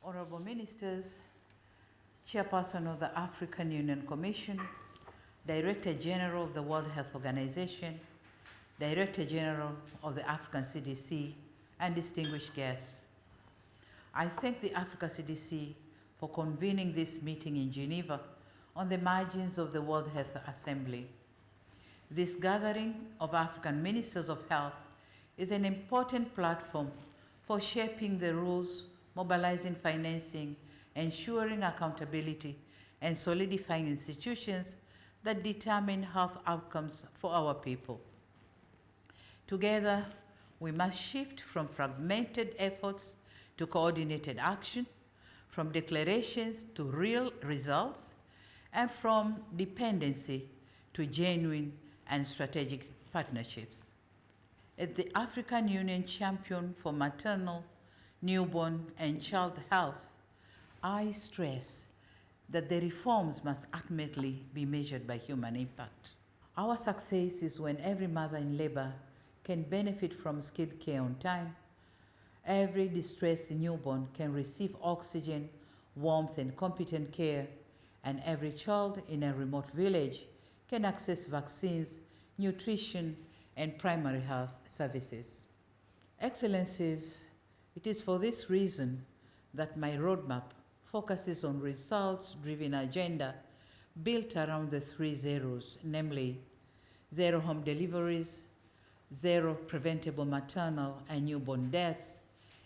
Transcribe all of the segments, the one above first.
Honorable Ministers, Chairperson of the African Union Commission, Director General of the World Health Organization, Director General of the African CDC, and distinguished guests. I thank the Africa CDC for convening this meeting in Geneva on the margins of the World Health Assembly. This gathering of African Ministers of Health is an important platform for shaping the rules, mobilizing financing, ensuring accountability, and solidifying institutions that determine health outcomes for our people. Together, we must shift from fragmented efforts to coordinated action, from declarations to real results, and from dependency to genuine and strategic partnerships. As the African Union champion for maternal, newborn, and child health, I stress that the reforms must ultimately be measured by human impact. Our success is when every mother in labor can benefit from skilled care on time, every distressed newborn can receive oxygen, warmth, and competent care, and every child in a remote village can access vaccines, nutrition, and primary health services. Excellencies, it is for this reason that my roadmap focuses on results-driven agenda built around the 3 zeros, namely zero home deliveries, zero preventable maternal and newborn deaths,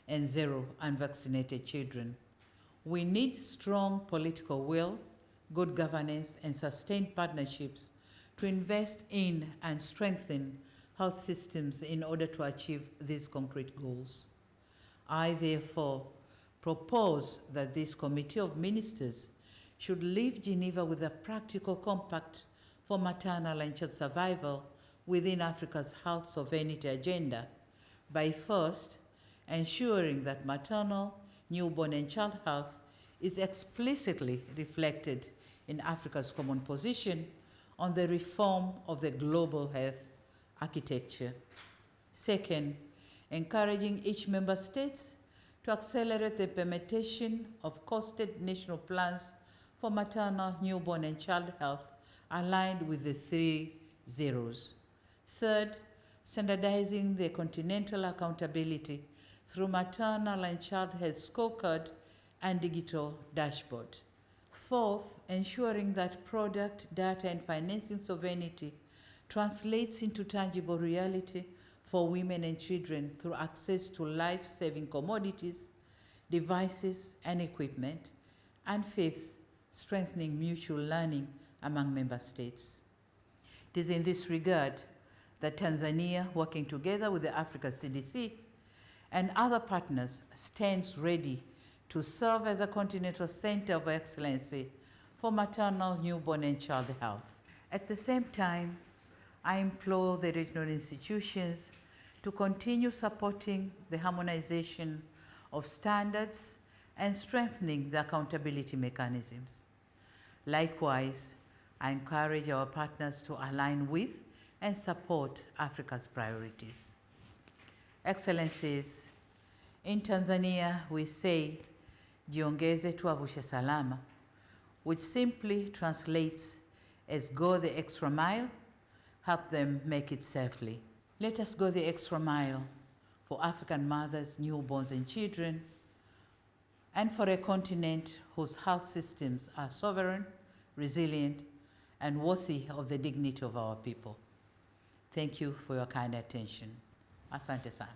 and zero unvaccinated children. We need strong political will, good governance, and sustained partnerships to invest in and strengthen health systems in order to achieve these concrete goals. I therefore propose that this Committee of Ministers should leave Geneva with a practical compact for maternal and child survival within Africa's health sovereignty agenda by first ensuring that maternal, newborn, and child health is explicitly reflected in Africa's common position on the reform of the global health architecture. Second, encouraging each member state to accelerate the implementation of costed national plans for maternal, newborn, and child health aligned with the 3 zeros. Third, standardizing the continental accountability through maternal and child health scorecard and digital dashboard. Fourth, ensuring that product, data, and financing sovereignty translates into tangible reality for women and children through access to life-saving commodities, devices, and equipment. And fifth, strengthening mutual learning among member states. It is in this regard that Tanzania, working together with the Africa CDC and other partners, stands ready to serve as a Continental Centre of Excellence for maternal, newborn, and child health. At the same time, I implore the regional institutions to continue supporting the harmonization of standards and strengthening the accountability mechanisms. Likewise, I encourage our partners to align with and support Africa's priorities. Excellencies, in Tanzania we say, jiongeze tuavushe salama, which simply translates as go the extra mile, help them make it safely. Let us go the extra mile for African mothers, newborns, and children, and for a continent whose health systems are sovereign, resilient, and worthy of the dignity of our people. Thank you for your kind attention. Asante sana.